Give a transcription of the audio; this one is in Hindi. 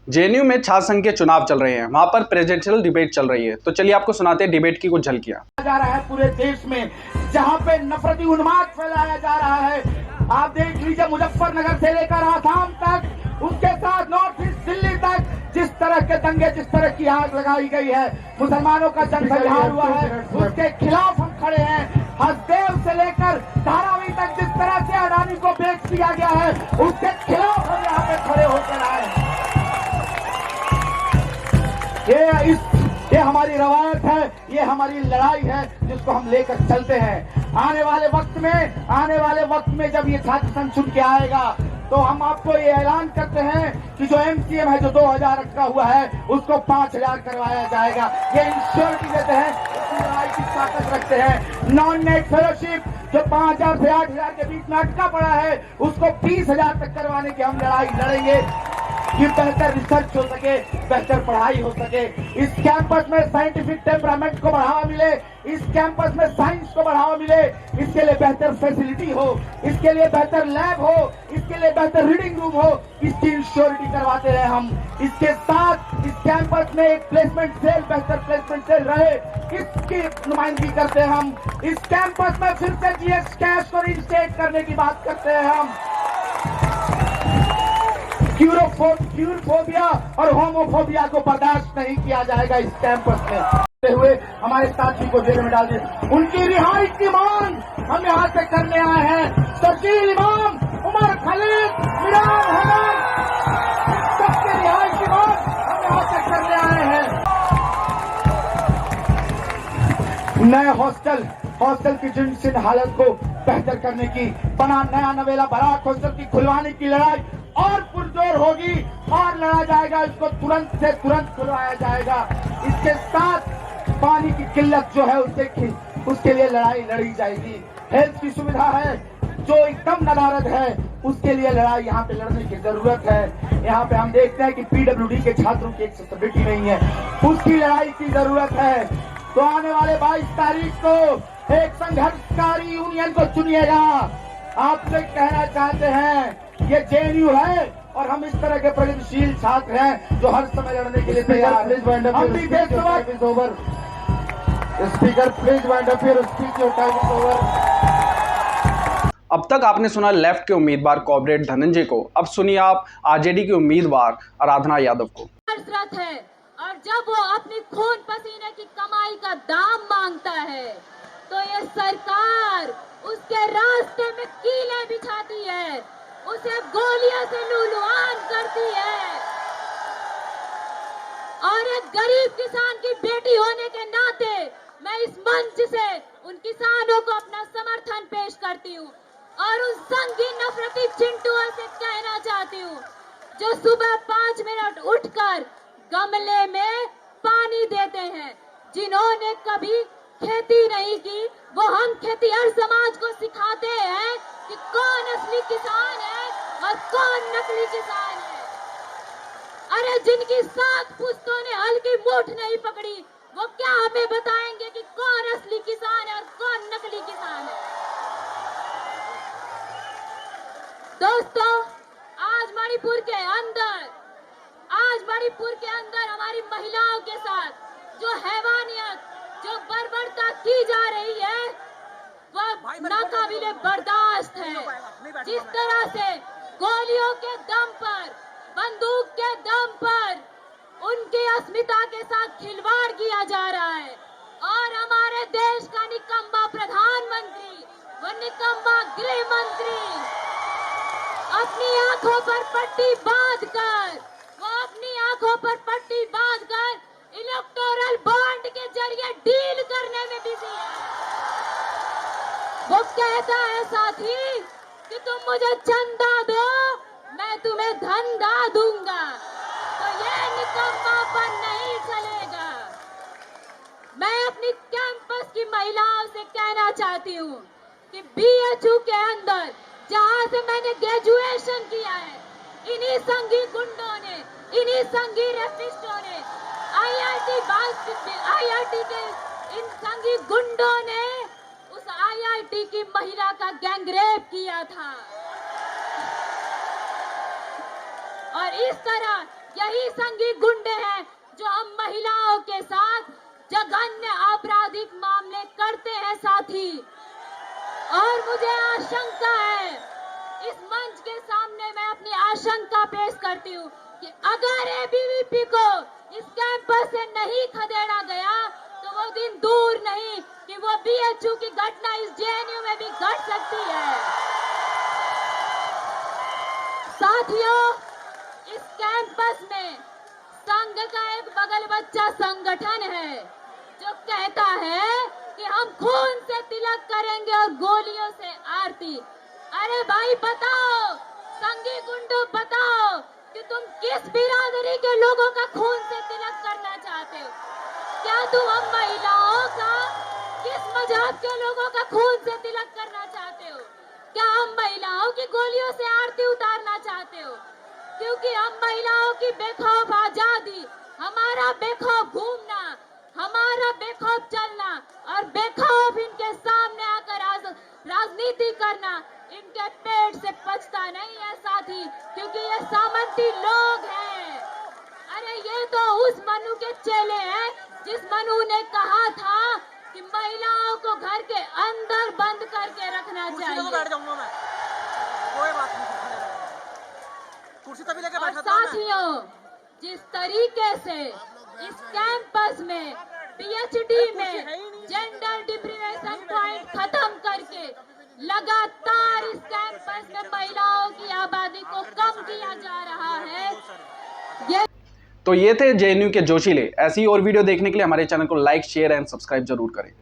जेएनयू में छात्र संघ के चुनाव चल रहे हैं, वहां पर प्रेसिडेंशियल डिबेट चल रही है। तो चलिए आपको सुनाते हैं डिबेट की कुछ झलकियां। जा रहा है पूरे देश में, जहां पे नफरती उन्माद फैलाया जा रहा है। आप देख लीजिए, मुजफ्फरनगर से लेकर आसाम तक, उसके साथ नॉर्थ ईस्ट दिल्ली तक जिस तरह के दंगे, जिस तरह की आग लगाई गई है, मुसलमानों का जनसंहार हुआ है, उसके खिलाफ हम खड़े हैं। हसदेव से लेकर धारावी तक जिस तरह से अडानी को बेच दिया गया है, उसके खिलाफ हम यहाँ पे खड़े होकर आए। ये हमारी रवायत है, ये हमारी लड़ाई है, जिसको हम लेकर चलते हैं। आने वाले वक्त में जब ये छात्र संघ छूट के आएगा, तो हम आपको ये ऐलान करते हैं कि जो एमसीएम है, जो 2000 रखा हुआ है, उसको 5000 करवाया जाएगा। ये इंश्योरिटी देते हैं, लड़ाई की ताकत रखते हैं। नॉन नेट फेलोशिप जो 5000 से 8000 के बीच में अटका पड़ा है, उसको 20000 तक करवाने की हम लड़ाई लड़ेंगे कि बेहतर रिसर्च हो सके, बेहतर पढ़ाई हो सके। इस कैंपस में साइंटिफिक टेम्परामेंट को बढ़ावा मिले, इस कैंपस में साइंस को बढ़ावा मिले, इसके लिए बेहतर फैसिलिटी हो, इसके लिए बेहतर लैब हो, इसके लिए बेहतर रीडिंग रूम हो, इसकी इंश्योरिटी करवाते रहे हम। इसके साथ इस कैंपस में एक प्लेसमेंट सेल, बेहतर प्लेसमेंट सेल रहे, इसकी नुमाइंदगी करते हैं हम। इस कैंपस में फिर से जीएस कैश को रिइंस्टेट करने की बात करते हैं हम। क्यूरोफोबिया और होमोफोबिया को बर्दाश्त नहीं किया जाएगा इस कैंपस में। हुए हमारे साथी को जेल में डाल दिए, उनकी रिहाई की मांग हम यहाँ से करने आए हैं। शकील इमाम, उमर खलीद, मिरान हैदर, सबकी रिहाई की मांग हम यहाँ से करने आए हैं। नए हॉस्टल की जिनसिन हालत को बेहतर करने की, बना नया नवेला बराक हॉस्टल की खुलवाने की लड़ाई और पुरजोर होगी और लड़ा जाएगा। इसको तुरंत से तुरंत खुलवाया जाएगा। इसके साथ पानी की किल्लत जो है, उसके लिए लड़ाई लड़ी जाएगी। हेल्थ की सुविधा है जो एकदम नदारद है, उसके लिए लड़ाई यहाँ पे लड़ने की जरूरत है। यहाँ पे हम देखते हैं कि पीडब्ल्यूडी के छात्रों की एक्सेसिबिलिटी नहीं है, उसकी लड़ाई की जरूरत है। तो आने वाले 22 तारीख को एक संघर्षकारी यूनियन को चुनिएगा। आपसे कहना चाहते हैं, ये जेएनयू है और हम इस तरह के प्रगतिशील छात्र हैं जो हर समय लड़ने के लिए तैयार हैं। Speaker please wind up your speech, your time is over. अब तक आपने सुना लेफ्ट के उम्मीदवार कॉमरेड धनंजय को, अब सुनिए आप आरजेडी की उम्मीदवार आराधना यादव को। है और जब वो अपनी खून पसीने की कमाई का दाम मांगता है, तो ये सरकार उसके रास्ते में कीलें बिछाती है, उसे गोलियों से लूलुआन करती है। और एक गरीब किसान की बेटी होने के नाते मैं इस मंच से उन किसानों को अपना समर्थन पेश करती हूँ और उन संगीन नफरती चिंटुओं से कहना चाहती हूँ, जो सुबह 5 मिनट उठकर गमले में पानी देते हैं, जिन्होंने कभी खेती नहीं की, वो हम खेतीहर समाज को सिखाते हैं कि कौन असली किसान है और कौन नकली किसान है। अरे जिनकी 7 पुश्तों ने हल की मूठ नहीं पकड़ी, वो क्या हमें बताएंगे कि कौन असली किसान है और कौन नकली किसान है। दोस्तों, आज मणिपुर के अंदर हमारी महिलाओं के साथ जो हैवानियत, जो बर्बरता की जा रही है, वह नाकाबिले बर्दाश्त है। जिस तरह से गोलियों के दम पर, बंदूक के दम पर उनकी अस्मिता के साथ खिलवाड़ किया जा रहा है और हमारे देश का निकम्मा प्रधानमंत्री, वो निकम्मा गृह मंत्री अपनी आंखों पर पट्टी बांधकर इलेक्टोरल बॉन्ड के जरिए डील करने में बिजी है। वो कहता है, साथी, कि तुम मुझे चंदा दो, मैं तुम्हें धंधा दूंगा। तो ये निकम्मापन नहीं चलेगा। मैं अपनी कैंपस की महिलाओं से कहना चाहती हूँ कि बीएचयू के अंदर, जहाँ से मैंने ग्रेजुएशन किया है, इन्हीं संघी गुंडों ने, इन्हीं संघी रेपिस्टों ने, आईआईटी के इन संघी गुंडों ने उस आईआईटी की महिला का गैंगरेप किया था। और इस तरह यही संघी गुंडे हैं जो हम महिलाओं के साथ जघन्य आपराधिक मामले करते हैं साथी। और मुझे आशंका है, इस मंच के सामने मैं अपनी आशंका पेश करती हूँ कि अगर एबीवीपी को इस कैंपस से नहीं खदेड़ा गया तो वो दिन दूर नहीं कि वो बीएचयू की घटना इस जेएनयू में भी घट सकती है। साथियों, इस कैंपस में संघ का एक बगल बच्चा संगठन है जो कहता है कि हम खून से तिलक करेंगे और गोलियों से आरती। अरे भाई बताओ, संघी गुंडों बताओ कि तुम किस बिरादरी के लोगों का खून से तिलक करना चाहते हो? क्या तुम हम महिलाओं का, किस मजहब के लोगों का खून से तिलक करना चाहते हो? क्या हम महिलाओं की गोलियों से आरती उतारना चाहते हो? क्योंकि हम महिलाओं की बेखौफ आजादी, हमारा बेखौफ घूमना, हमारा बेखौफ चलना और बेखौफ इनके सामने आकर राजनीति करना इनके पेट से पचता नहीं है साथी, क्योंकि ये सामंती लोग हैं। अरे ये तो उस मनु के चेले हैं जिस मनु ने कहा था कि महिलाओं को घर के अंदर बंद करके रखना चाहिए। बैठ जाऊंगा मैं, कोई बात नहीं, कुर्सी तभी लेके और बैठा था मैं। साथियों, जिस तरीके से इस कैंपस में पीएचडी में जेंडर डिप्रिवेशन पॉइंट खत्म करके लगातार इस कैंपस में महिलाओं की आबादी को कम किया जा रहा है। ये तो ये थे जेएनयू के जोशीले। ऐसी और वीडियो देखने के लिए हमारे चैनल को लाइक, शेयर एंड सब्सक्राइब जरूर करें।